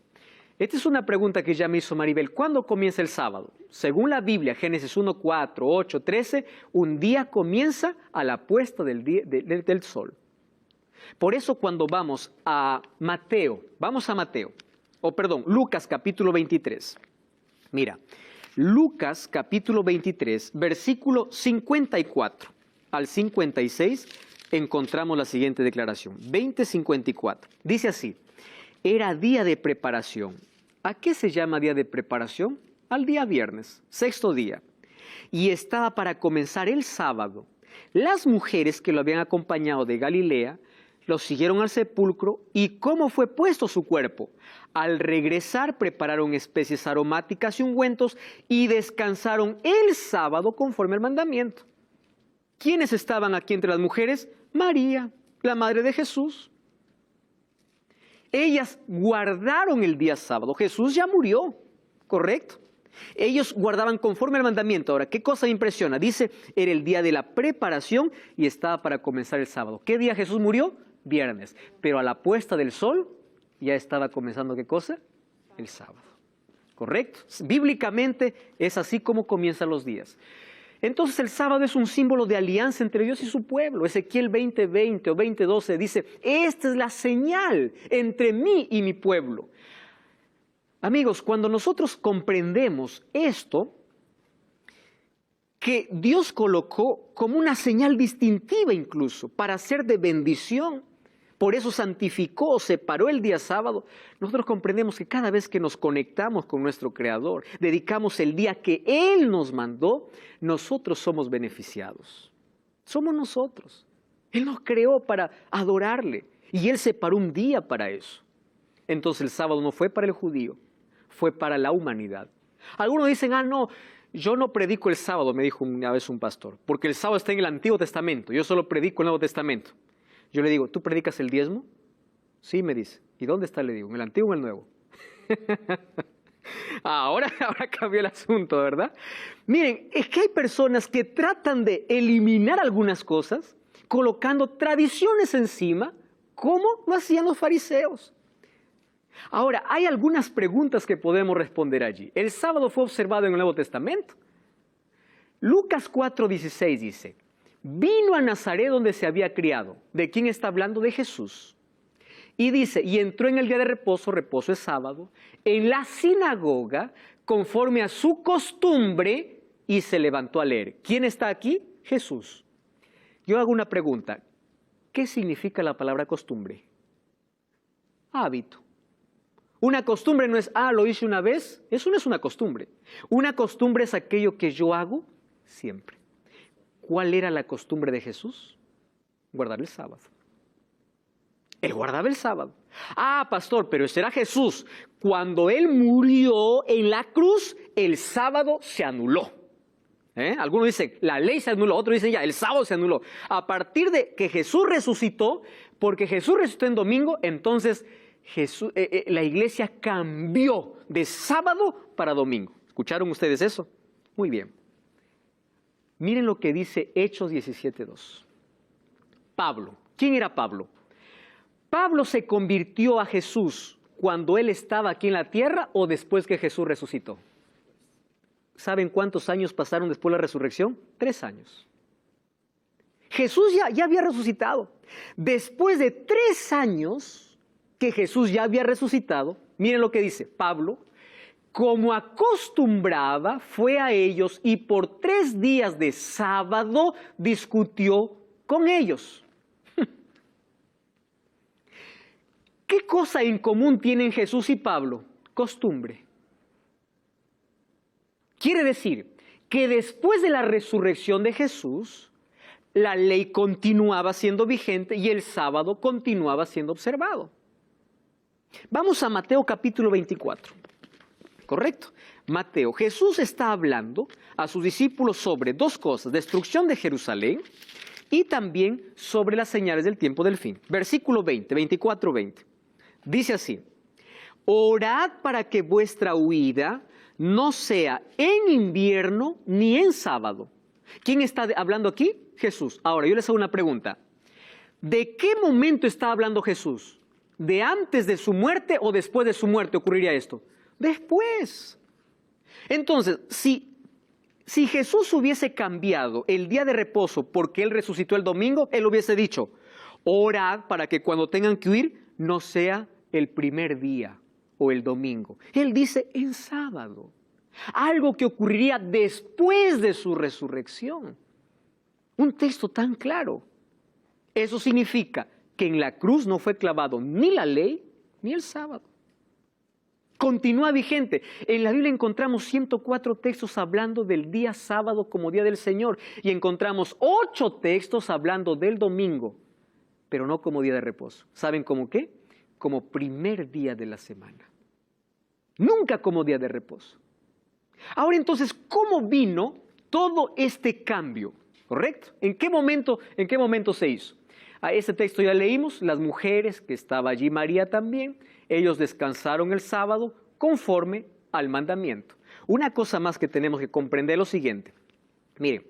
esta es una pregunta que ya me hizo Maribel. ¿Cuándo comienza el sábado? Según la Biblia, Génesis 1, 4, 8, 13, un día comienza a la puesta del sol. Por eso cuando vamos a Lucas capítulo 23. Mira, Lucas capítulo 23, versículo 54 al 56, encontramos la siguiente declaración. 20:54. Dice así: era día de preparación. ¿A qué se llama día de preparación? Al día viernes, sexto día. Y estaba para comenzar el sábado. Las mujeres que lo habían acompañado de Galilea lo siguieron al sepulcro. ¿Y cómo fue puesto su cuerpo? Al regresar prepararon especies aromáticas y ungüentos y descansaron el sábado conforme al mandamiento. ¿Quiénes estaban aquí entre las mujeres? María, la madre de Jesús. Ellas guardaron el día sábado. Jesús ya murió, ¿correcto? Ellos guardaban conforme al mandamiento. Ahora, ¿qué cosa me impresiona? Dice, era el día de la preparación y estaba para comenzar el sábado. ¿Qué día Jesús murió? Viernes. Pero a la puesta del sol ya estaba comenzando, ¿qué cosa? El sábado. ¿Correcto? Bíblicamente es así como comienzan los días. Entonces el sábado es un símbolo de alianza entre Dios y su pueblo. Ezequiel 20:20 o 20:12 dice, esta es la señal entre mí y mi pueblo. Amigos, cuando nosotros comprendemos esto, que Dios colocó como una señal distintiva incluso para ser de bendición, por eso santificó, separó el día sábado, nosotros comprendemos que cada vez que nos conectamos con nuestro Creador, dedicamos el día que Él nos mandó, nosotros somos beneficiados. Somos nosotros. Él nos creó para adorarle y Él separó un día para eso. Entonces el sábado no fue para el judío, fue para la humanidad. Algunos dicen, no, yo no predico el sábado, me dijo una vez un pastor, porque el sábado está en el Antiguo Testamento, yo solo predico el Nuevo Testamento. Yo le digo, ¿tú predicas el diezmo? Sí, me dice. ¿Y dónde está? Le digo, ¿en el Antiguo o en el Nuevo? Ahora cambió el asunto, ¿verdad? Miren, es que hay personas que tratan de eliminar algunas cosas, colocando tradiciones encima, como lo hacían los fariseos. Ahora, hay algunas preguntas que podemos responder allí. El sábado fue observado en el Nuevo Testamento. Lucas 4:16 dice, vino a Nazaret donde se había criado. ¿De quién está hablando? De Jesús. Y dice, y entró en el día de reposo, reposo es sábado, en la sinagoga, conforme a su costumbre, y se levantó a leer. ¿Quién está aquí? Jesús. Yo hago una pregunta. ¿Qué significa la palabra costumbre? Hábito. Una costumbre no es, lo hice una vez. Eso no es una costumbre. Una costumbre es aquello que yo hago siempre. ¿Cuál era la costumbre de Jesús? Guardar el sábado. Él guardaba el sábado. Pastor, pero ese era Jesús. Cuando Él murió en la cruz, el sábado se anuló. Algunos dicen, la ley se anuló. Otros dicen, el sábado se anuló. A partir de que Jesús resucitó, porque Jesús resucitó en domingo, entonces la iglesia cambió de sábado para domingo. ¿Escucharon ustedes eso? Muy bien. Miren lo que dice Hechos 17:2. Pablo. ¿Quién era Pablo? Pablo se convirtió a Jesús cuando él estaba aquí en la tierra o después que Jesús resucitó. ¿Saben cuántos años pasaron después de la resurrección? 3 años. Jesús ya había resucitado. Después de 3 años que Jesús ya había resucitado, miren lo que dice Pablo, como acostumbraba, fue a ellos y por 3 días de sábado discutió con ellos. ¿Qué cosa en común tienen Jesús y Pablo? Costumbre. Quiere decir que después de la resurrección de Jesús, la ley continuaba siendo vigente y el sábado continuaba siendo observado. Vamos a Mateo capítulo 24. ¿Correcto? Mateo, Jesús está hablando a sus discípulos sobre 2 cosas, destrucción de Jerusalén y también sobre las señales del tiempo del fin. Versículo 24-20. Dice así, orad para que vuestra huida no sea en invierno ni en sábado. ¿Quién está hablando aquí? Jesús. Ahora, yo les hago una pregunta. ¿De qué momento está hablando Jesús? ¿De antes de su muerte o después de su muerte ocurriría esto? Después. Entonces, si Jesús hubiese cambiado el día de reposo porque Él resucitó el domingo, Él hubiese dicho, orad para que cuando tengan que huir no sea el primer día o el domingo. Él dice en sábado, algo que ocurriría después de su resurrección. Un texto tan claro. Eso significa que en la cruz no fue clavado ni la ley ni el sábado. Continúa vigente. En la Biblia encontramos 104 textos hablando del día sábado como día del Señor y encontramos 8 textos hablando del domingo, pero no como día de reposo. ¿Saben cómo qué? Como primer día de la semana. Nunca como día de reposo. Ahora entonces, ¿cómo vino todo este cambio? ¿Correcto? ¿En qué momento se hizo? A ese texto ya leímos, las mujeres, que estaba allí María también, ellos descansaron el sábado conforme al mandamiento. Una cosa más que tenemos que comprender es lo siguiente. Miren,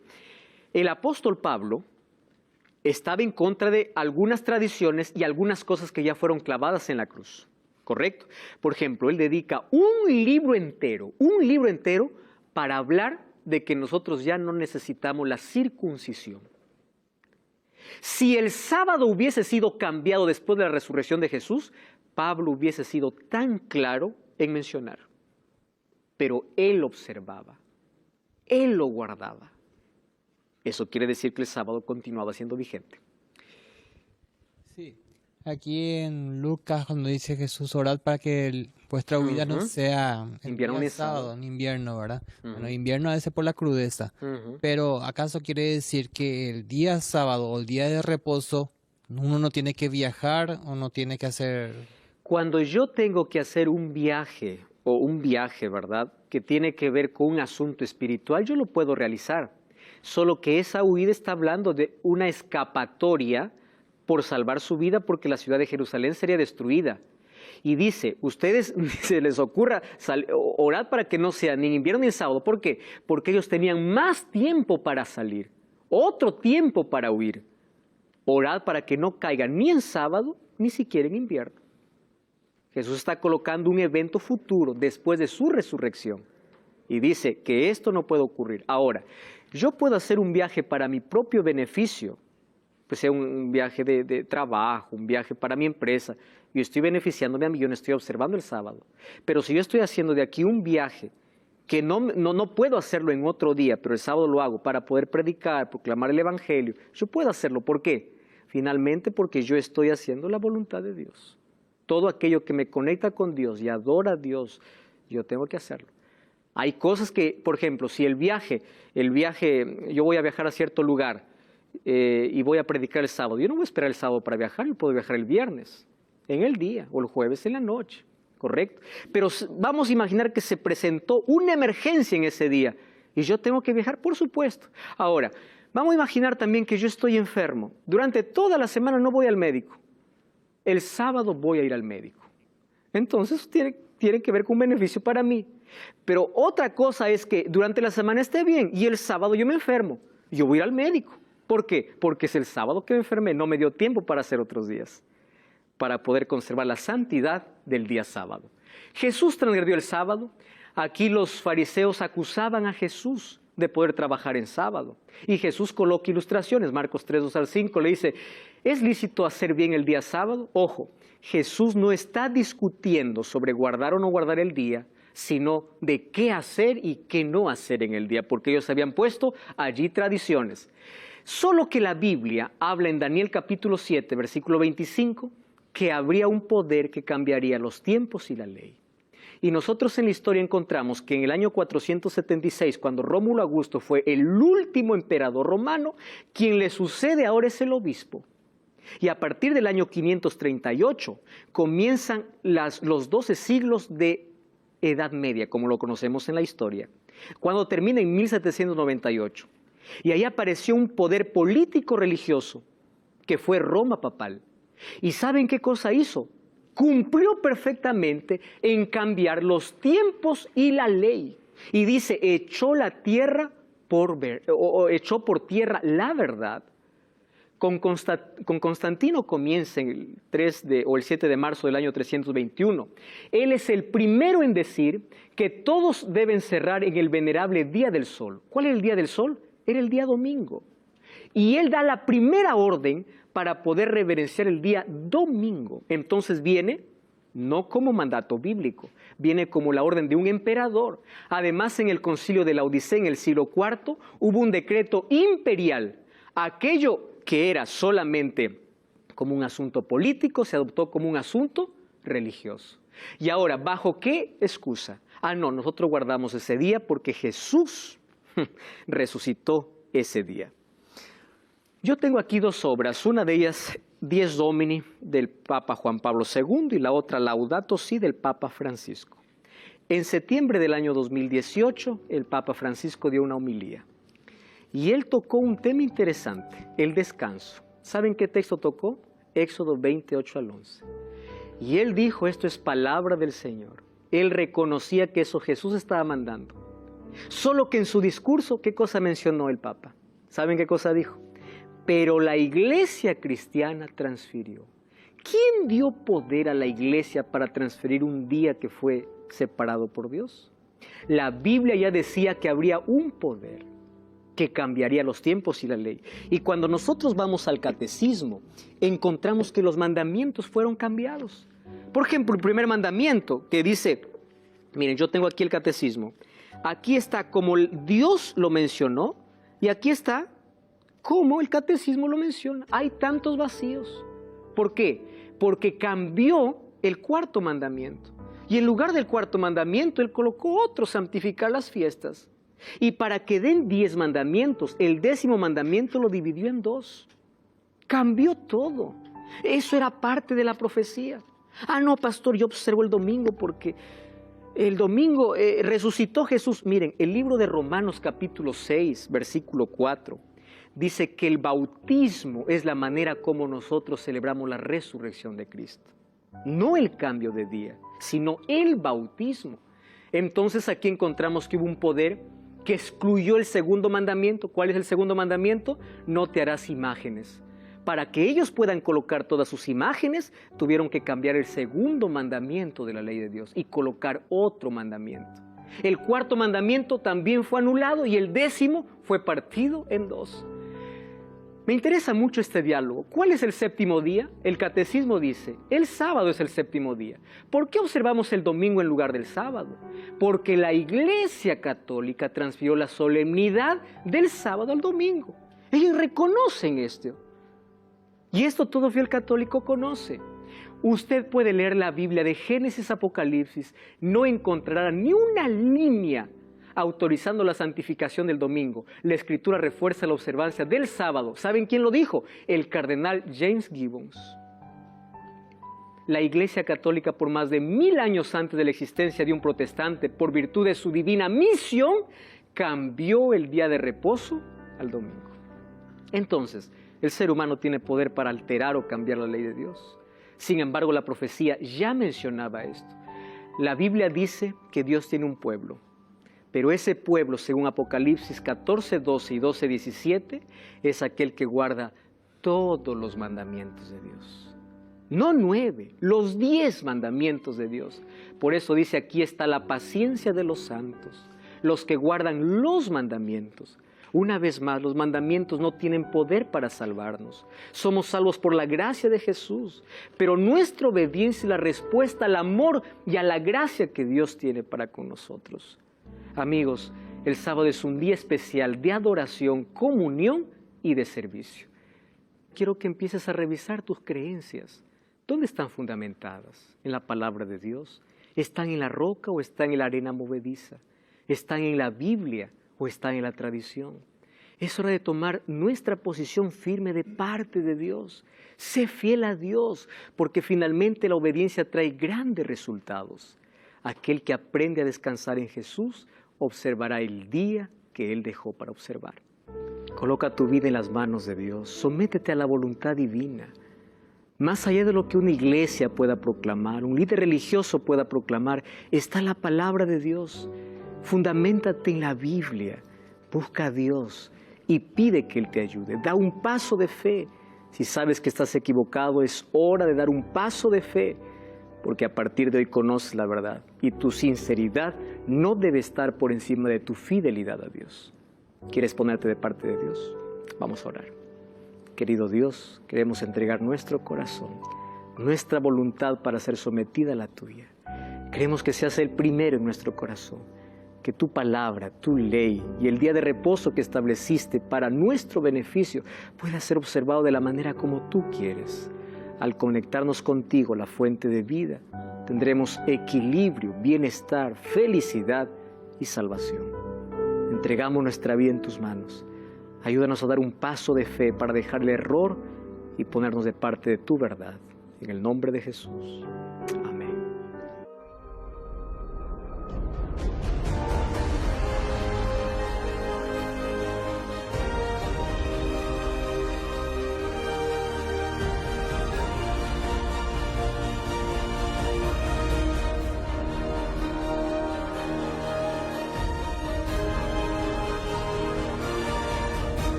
el apóstol Pablo estaba en contra de algunas tradiciones y algunas cosas que ya fueron clavadas en la cruz. ¿Correcto? Por ejemplo, él dedica un libro entero para hablar de que nosotros ya no necesitamos la circuncisión. Si el sábado hubiese sido cambiado después de la resurrección de Jesús, Pablo hubiese sido tan claro en mencionar. Pero él observaba, él lo guardaba. Eso quiere decir que el sábado continuaba siendo vigente. Sí. Aquí en Lucas, cuando dice Jesús, orad para que vuestra huida no sea en invierno ni sábado, en invierno, ¿verdad? Bueno, Ujú. invierno a veces por la crudeza. Ujú. Pero ¿acaso quiere decir que el día sábado o el día de reposo uno no tiene que viajar o no tiene que hacer? Cuando yo tengo que hacer un viaje, ¿verdad?, que tiene que ver con un asunto espiritual, yo lo puedo realizar. Solo que esa huida está hablando de una escapatoria por salvar su vida porque la ciudad de Jerusalén sería destruida. Y dice, ustedes se les ocurra orad para que no sea ni en invierno ni en sábado. ¿Por qué? Porque ellos tenían más tiempo para salir, otro tiempo para huir. Orad para que no caigan ni en sábado ni siquiera en invierno. Jesús está colocando un evento futuro después de su resurrección. Y dice que esto no puede ocurrir. Ahora, yo puedo hacer un viaje para mi propio beneficio, pues sea un viaje de trabajo, un viaje para mi empresa. Yo estoy beneficiándome a mí, yo no estoy observando el sábado. Pero si yo estoy haciendo de aquí un viaje que no puedo hacerlo en otro día, pero el sábado lo hago para poder predicar, proclamar el evangelio, yo puedo hacerlo. ¿Por qué? Finalmente porque yo estoy haciendo la voluntad de Dios. Todo aquello que me conecta con Dios y adora a Dios, yo tengo que hacerlo. Hay cosas que, por ejemplo, si el viaje, yo voy a viajar a cierto lugar y voy a predicar el sábado. Yo no voy a esperar el sábado para viajar, yo puedo viajar el viernes, en el día, o el jueves en la noche, ¿correcto? Pero vamos a imaginar que se presentó una emergencia en ese día y yo tengo que viajar, por supuesto. Ahora, vamos a imaginar también que yo estoy enfermo. Durante toda la semana no voy al médico. El sábado voy a ir al médico. Entonces tiene que ver con un beneficio para mí. Pero otra cosa es que durante la semana esté bien y el sábado yo me enfermo. Yo voy a ir al médico. ¿Por qué? Porque es el sábado que me enfermé. No me dio tiempo para hacer otros días, para poder conservar la santidad del día sábado. Jesús transgredió el sábado. Aquí los fariseos acusaban a Jesús de poder trabajar en sábado. Y Jesús coloca ilustraciones. Marcos 3, 2 al 5 le dice, ¿es lícito hacer bien el día sábado? Ojo, Jesús no está discutiendo sobre guardar o no guardar el día, sino de qué hacer y qué no hacer en el día, porque ellos habían puesto allí tradiciones. Solo que la Biblia habla en Daniel capítulo 7, versículo 25, que habría un poder que cambiaría los tiempos y la ley. Y nosotros en la historia encontramos que en el año 476, cuando Rómulo Augusto fue el último emperador romano, quien le sucede ahora es el obispo. Y a partir del año 538 comienzan los 12 siglos de Edad Media, como lo conocemos en la historia, cuando termina en 1798. Y ahí apareció un poder político religioso, que fue Roma papal. ¿Y saben qué cosa hizo? cumplió perfectamente en cambiar los tiempos y la ley. Y dice, echó por tierra la verdad. Con Constantino comienza el 7 de marzo del año 321. Él es el primero en decir que todos deben cerrar en el venerable Día del Sol. ¿Cuál es el Día del Sol? Era el día domingo. Y él da la primera orden para poder reverenciar el día domingo. Entonces viene, no como mandato bíblico, viene como la orden de un emperador. Además, en el concilio de Laodicea, en el siglo IV, hubo un decreto imperial. Aquello que era solamente como un asunto político, se adoptó como un asunto religioso. Y ahora, ¿bajo qué excusa? No, nosotros guardamos ese día porque Jesús resucitó ese día. Yo tengo aquí dos obras, una de ellas Dies Domini del Papa Juan Pablo II y la otra Laudato Si del Papa Francisco. En septiembre del año 2018, el Papa Francisco dio una homilía. Y él tocó un tema interesante, el descanso. ¿Saben qué texto tocó? Éxodo 28 al 11. Y él dijo, esto es palabra del Señor. Él reconocía que eso Jesús estaba mandando. Solo que en su discurso, ¿qué cosa mencionó el Papa? ¿Saben qué cosa dijo? Pero la iglesia cristiana transfirió. ¿Quién dio poder a la iglesia para transferir un día que fue separado por Dios? La Biblia ya decía que habría un poder que cambiaría los tiempos y la ley. Y cuando nosotros vamos al catecismo, encontramos que los mandamientos fueron cambiados. Por ejemplo, el primer mandamiento que dice, miren, yo tengo aquí el catecismo, aquí está como Dios lo mencionó y aquí está como el catecismo lo menciona. Hay tantos vacíos. ¿Por qué? Porque cambió el cuarto mandamiento. Y en lugar del cuarto mandamiento, él colocó otro, santificar las fiestas. Y para que den 10 mandamientos, el 10º mandamiento lo dividió en 2. Cambió todo. Eso era parte de la profecía. No, pastor, yo observo el domingo porque el domingo resucitó Jesús. Miren, el libro de Romanos capítulo 6, versículo 4, dice que el bautismo es la manera como nosotros celebramos la resurrección de Cristo. No el cambio de día, sino el bautismo. Entonces aquí encontramos que hubo un poder que excluyó el segundo mandamiento. ¿Cuál es el segundo mandamiento? No te harás imágenes. Para que ellos puedan colocar todas sus imágenes, tuvieron que cambiar el segundo mandamiento de la ley de Dios y colocar otro mandamiento. El cuarto mandamiento también fue anulado y el 10º fue partido en 2. Me interesa mucho este diálogo. ¿Cuál es el séptimo día? El catecismo dice, el sábado es el séptimo día. ¿Por qué observamos el domingo en lugar del sábado? Porque la Iglesia Católica transfirió la solemnidad del sábado al domingo. Ellos reconocen esto. Y esto todo fiel católico conoce. Usted puede leer la Biblia de Génesis a Apocalipsis, no encontrará ni una línea autorizando la santificación del domingo. La Escritura refuerza la observancia del sábado. ¿Saben quién lo dijo? El cardenal James Gibbons. La Iglesia Católica, por más de 1000 años antes de la existencia de un protestante, por virtud de su divina misión, cambió el día de reposo al domingo. Entonces, el ser humano tiene poder para alterar o cambiar la ley de Dios. Sin embargo, la profecía ya mencionaba esto. La Biblia dice que Dios tiene un pueblo. Pero ese pueblo, según Apocalipsis 14, 12 y 12, 17, es aquel que guarda todos los mandamientos de Dios. No 9, los 10 mandamientos de Dios. Por eso dice, aquí está la paciencia de los santos, los que guardan los mandamientos. Una vez más, los mandamientos no tienen poder para salvarnos. Somos salvos por la gracia de Jesús, pero nuestra obediencia es la respuesta al amor y a la gracia que Dios tiene para con nosotros. Amigos, el sábado es un día especial de adoración, comunión y de servicio. Quiero que empieces a revisar tus creencias. ¿Dónde están fundamentadas? ¿En la palabra de Dios? ¿Están en la roca o están en la arena movediza? ¿Están en la Biblia o están en la tradición? Es hora de tomar nuestra posición firme de parte de Dios. Sé fiel a Dios, porque finalmente la obediencia trae grandes resultados. Aquel que aprende a descansar en Jesús observará el día que Él dejó para observar. Coloca tu vida en las manos de Dios, sométete a la voluntad divina. Más allá de lo que una iglesia pueda proclamar, un líder religioso pueda proclamar, está la palabra de Dios. Fundaméntate en la Biblia, busca a Dios y pide que Él te ayude. Da un paso de fe. Si sabes que estás equivocado, es hora de dar un paso de fe, porque a partir de hoy conoces la verdad y tu sinceridad no debe estar por encima de tu fidelidad a Dios. ¿Quieres ponerte de parte de Dios? Vamos a orar. Querido Dios, queremos entregar nuestro corazón, nuestra voluntad para ser sometida a la tuya. Queremos que seas el primero en nuestro corazón, que tu palabra, tu ley y el día de reposo que estableciste para nuestro beneficio pueda ser observado de la manera como tú quieres. Al conectarnos contigo, la fuente de vida, tendremos equilibrio, bienestar, felicidad y salvación. Entregamos nuestra vida en tus manos. Ayúdanos a dar un paso de fe para dejar el error y ponernos de parte de tu verdad. En el nombre de Jesús. Amén.